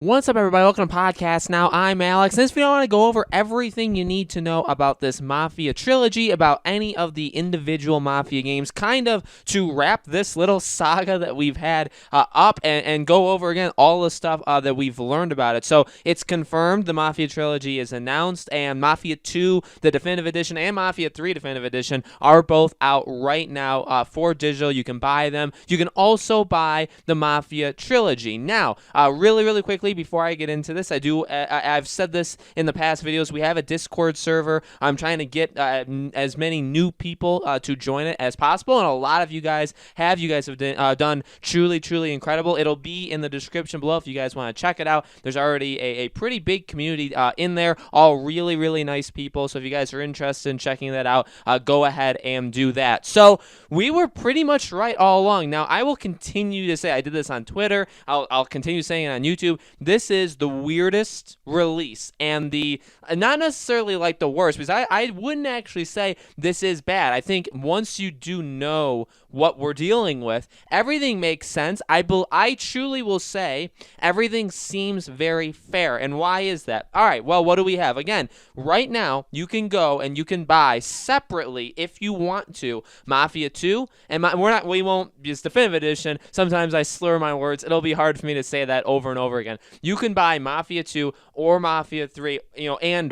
What's up, everybody? Welcome to Podcast Now. I'm Alex. In this video, I want to go over everything you need to know about this Mafia Trilogy, about any of the individual Mafia games, kind of to wrap this little saga that we've had up and go over again all the stuff that we've learned about it. So it's confirmed the Mafia Trilogy is announced, and Mafia 2, the Definitive Edition, and Mafia 3 Definitive Edition are both out right now for digital. You can buy them. You can also buy the Mafia Trilogy. Now, really quickly, before I get into this, I've said this in the past videos. We have a Discord server. I'm trying to get as many new people to join it as possible, and a lot of you guys have. You guys have done truly incredible. It'll be in the description below if you guys want to check it out. There's already a pretty big community in there, all really nice people. So if you guys are interested in checking that out, go ahead and do that. So we were pretty much right all along. Now, I will continue to say, I did this on Twitter. I'll continue saying it on YouTube. This is the weirdest release, and the not necessarily like the worst, because I wouldn't actually say this is bad. I think once you do know what we're dealing with, everything makes sense. I truly will say everything seems very fair. And why is that? All right, well, what do we have? Again, right now, you can go and you can buy separately, if you want to, Mafia 2, and we won't use Definitive Edition. Sometimes I slur my words. It'll be hard for me to say that over and over again. You can buy Mafia 2 or Mafia 3, on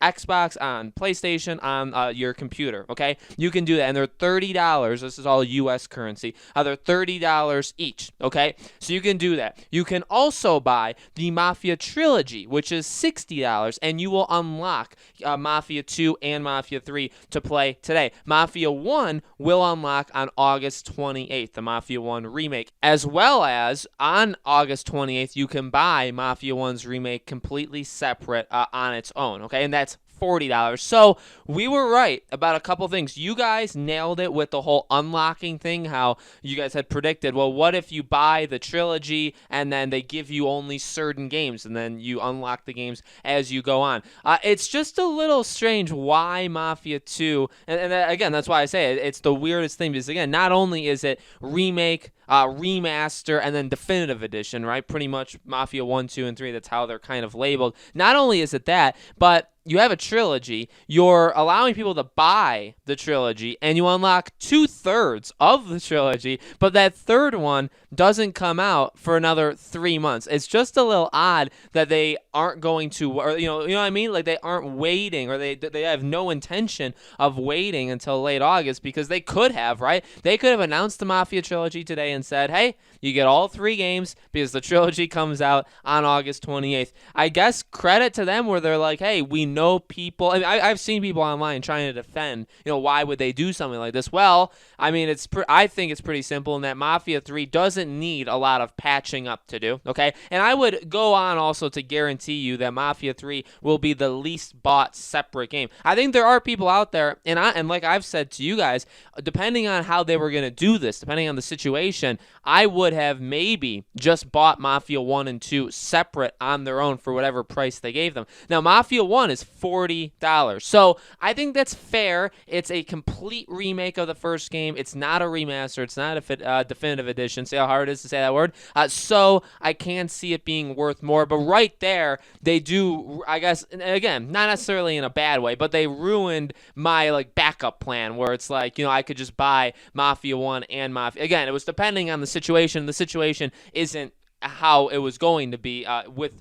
Xbox, on PlayStation, on your computer, okay? You can do that, and they're $30. This is all U.S. currency. They're $30 each, okay? So you can do that. You can also buy the Mafia Trilogy, which is $60, and you will unlock Mafia 2 and Mafia 3 to play today. Mafia 1 will unlock on August 28th, the Mafia 1 remake, as well as on August 28th, you can buy Mafia 1's remake completely separate on its own, okay? And that's $40. So we were right about a couple things. You guys nailed it with the whole unlocking thing, how you guys had predicted, well, what if you buy the trilogy and then they give you only certain games and then you unlock the games as you go on? It's just a little strange why Mafia 2, and again, that's why I say it's the weirdest thing, because again, not only is it remake, remaster, and then definitive edition, right? Pretty much Mafia 1, 2, and 3, that's how they're kind of labeled. Not only is it that, but you have a trilogy, you're allowing people to buy the trilogy, and you unlock 2/3 of the trilogy, but that third one doesn't come out for another 3 months. It's just a little odd that they aren't going to, or you know what I mean? Like, they aren't waiting, or they have no intention of waiting until late August, because they could have, right? They could have announced the Mafia Trilogy today and said, hey, you get all 3 games because the trilogy comes out on August 28th. I guess credit to them where they're like, hey, we know people. I mean, I've seen people online trying to defend, why would they do something like this? Well, I mean, I think it's pretty simple in that Mafia 3 doesn't need a lot of patching up to do, okay? And I would go on also to guarantee you that Mafia 3 will be the least bought separate game. I think there are people out there, and like I've said to you guys, depending on how they were going to do this, depending on the situation, I would have maybe just bought Mafia 1 and 2 separate on their own for whatever price they gave them. Now, Mafia 1 is $40. So I think that's fair. It's a complete remake of the first game. It's not a remaster. It's not a definitive edition. See how hard it is to say that word? So I can see it being worth more. But right there, they do, I guess, again, not necessarily in a bad way, but they ruined my backup plan where it's like, I could just buy Mafia 1 and Mafia. Again, it was depending on the situation. The situation isn't how it was going to be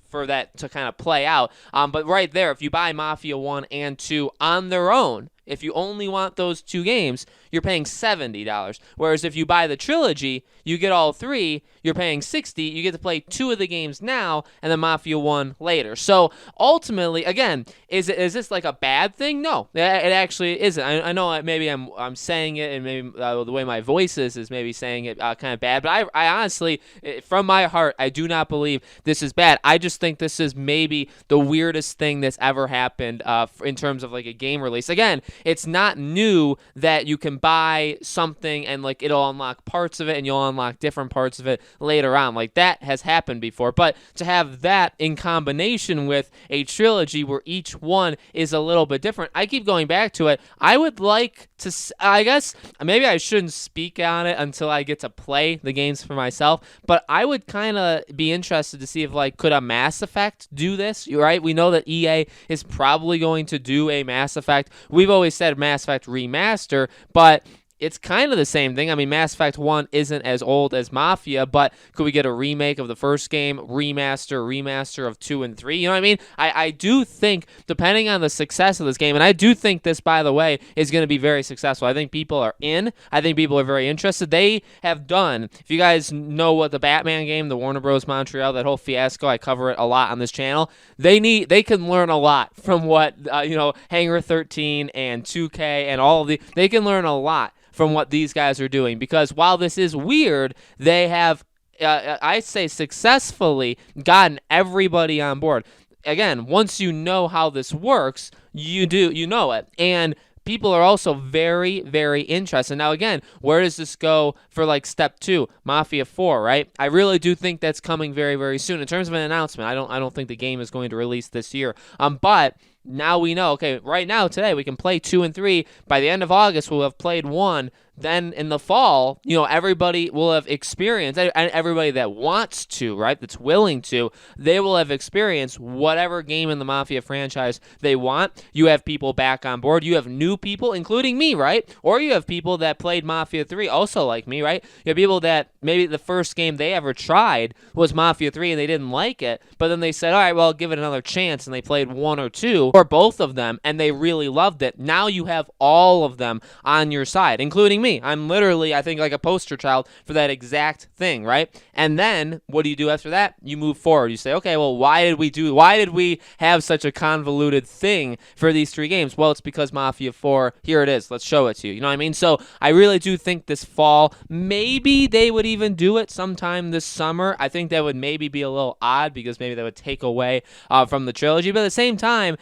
for that to kind of play out. But right there, if you buy Mafia 1 and 2 on their own, if you only want those 2 games, you're paying $70. Whereas if you buy the trilogy, you get all 3, you're paying $60. You get to play 2 of the games now and then Mafia 1 later. So ultimately, again, is this like a bad thing? No, it actually isn't. I know maybe I'm saying it, and maybe the way my voice is maybe saying it kind of bad, but I honestly, from my heart, I do not believe this is bad. I just think this is maybe the weirdest thing that's ever happened in terms of a game release. Again, it's not new that you can can buy something and like it'll unlock parts of it and you'll unlock different parts of it later on. Like that has happened before. But to have that in combination with a trilogy where each one is a little bit different, I keep going back to it. I would like to, I guess maybe I shouldn't speak on it until I get to play the games for myself, but I would kind of be interested to see if like could a Mass Effect do this, right? We know that EA is probably going to do a Mass Effect. We've always said Mass Effect remaster, but it's kind of the same thing. I mean, Mass Effect 1 isn't as old as Mafia, but could we get a remake of the first game, remaster of 2 and 3? You know what I mean? I do think, depending on the success of this game, and I do think this, by the way, is going to be very successful. I think people are in. I think people are very interested. They have done, if you guys know what the Batman game, the Warner Bros. Montreal, that whole fiasco, I cover it a lot on this channel. They can learn a lot from what, Hangar 13 and 2K and all of they can learn a lot from what these guys are doing, because while this is weird, they have, I say, successfully gotten everybody on board. Again, once you know how this works, you know it. And people are also very, very interested. Now, again, where does this go for like step 2, Mafia 4, right? I really do think that's coming very, very soon. In terms of an announcement, I don't think the game is going to release this year. But now we know, okay, right now, today, we can play 2 and 3. By the end of August, we'll have played 1. Then in the fall, everybody will have experienced, and everybody that wants to, right, that's willing to, they will have experienced whatever game in the Mafia franchise they want. You have people back on board. You have new people, including me, right? Or you have people that played Mafia 3 also like me, right? You have people that maybe the first game they ever tried was Mafia 3 and they didn't like it, but then they said, all right, well, I'll give it another chance, and they played 1 or 2, or both of them, and they really loved it. Now you have all of them on your side, including me. I'm literally, I think, like a poster child for that exact thing, right? And then what do you do after that? You move forward. You say, okay, well, why did we have such a convoluted thing for these 3 games? Well, it's because Mafia 4, here it is. Let's show it to you. You know what I mean? So I really do think this fall, maybe they would even do it sometime this summer. I think that would maybe be a little odd, because maybe that would take away from the trilogy. But at the same time,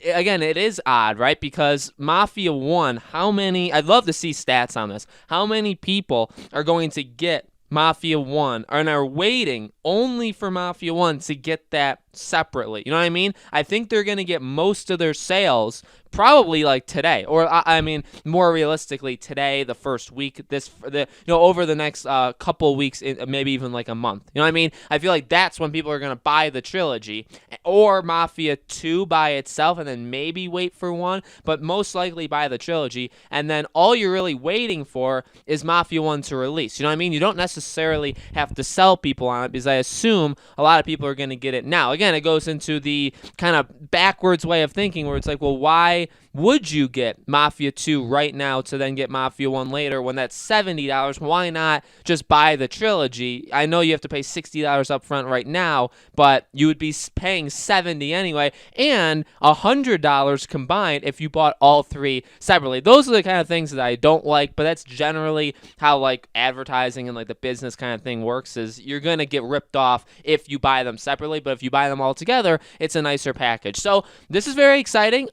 again, it is odd, right? Because Mafia 1, I'd love to see stats on this. How many people are going to get Mafia 1 and are waiting only for Mafia 1 to get that separately? You know what I mean? I think they're going to get most of their sales probably like today, or I mean more realistically today, the first week, over the next couple weeks, maybe even like a month. You know what I mean? I feel like that's when people are going to buy the trilogy, or Mafia 2 by itself, and then maybe wait for 1, but most likely buy the trilogy, and then all you're really waiting for is Mafia 1 to release. You know what I mean? You don't necessarily have to sell people on it, because I assume a lot of people are going to get it now. Again, it goes into the kind of backwards way of thinking, where it's like, well, why would you get Mafia 2 right now to then get Mafia 1 later when that's $70? Why not just buy the trilogy? I know you have to pay $60 up front right now, but you would be paying $70 anyway, and $100 combined if you bought all 3 separately. Those are the kind of things that I don't like, but that's generally how like advertising and like the business kind of thing works, is you're going to get ripped off if you buy them separately, but if you buy them all together, it's a nicer package. So this is very exciting.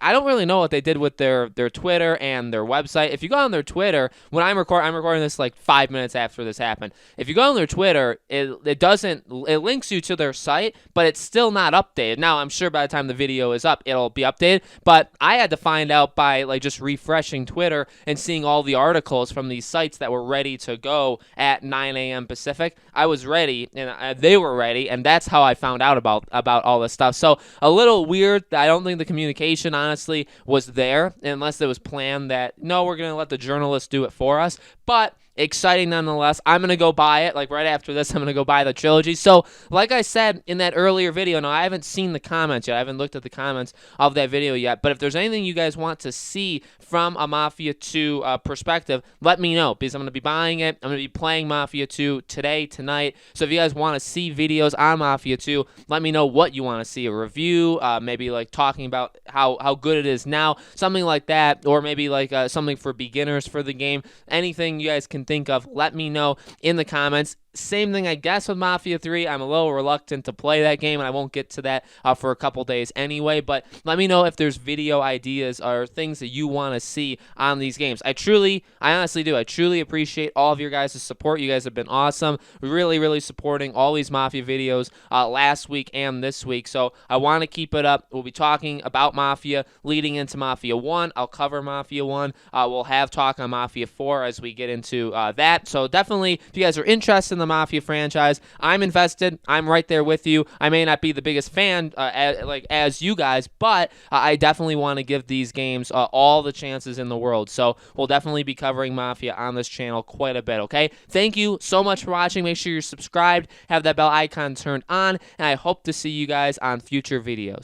I don't really know what they did with their Twitter and their website. If you go on their Twitter, when I'm recording this like 5 minutes after this happened. If you go on their Twitter, it links you to their site, but it's still not updated. Now, I'm sure by the time the video is up, it'll be updated, but I had to find out by like just refreshing Twitter and seeing all the articles from these sites that were ready to go at 9 a.m. Pacific. I was ready, and they were ready, and that's how I found out about all this stuff. So a little weird. I don't think the communication, honestly, was there, unless it was planned that, no, we're going to let the journalists do it for us. But exciting nonetheless. I'm going to go buy it. Like right after this, I'm going to go buy the trilogy. So like I said in that earlier video, now I haven't seen the comments yet. I haven't looked at the comments of that video yet. But if there's anything you guys want to see from a Mafia 2 perspective, let me know, because I'm going to be buying it. I'm going to be playing Mafia 2 today, tonight. So if you guys want to see videos on Mafia 2, let me know what you want to see. A review, maybe like talking about how good it is now, something like that, or maybe like something for beginners for the game. Anything you guys can think of, let me know in the comments. Same thing, I guess, with Mafia 3. I'm a little reluctant to play that game, and I won't get to that for a couple days anyway. But let me know if there's video ideas or things that you want to see on these games. I honestly do. I truly appreciate all of your guys' support. You guys have been awesome. Really, really supporting all these Mafia videos last week and this week. So I want to keep it up. We'll be talking about Mafia leading into Mafia 1. I'll cover Mafia 1. We'll have talk on Mafia 4 as we get into that. So definitely, if you guys are interested in the Mafia franchise, I'm invested. I'm right there with you. I may not be the biggest fan as you guys, but I definitely want to give these games all the chances in the world. So we'll definitely be covering Mafia on this channel quite a bit, okay? Thank you so much for watching. Make sure you're subscribed, have that bell icon turned on, and I hope to see you guys on future videos.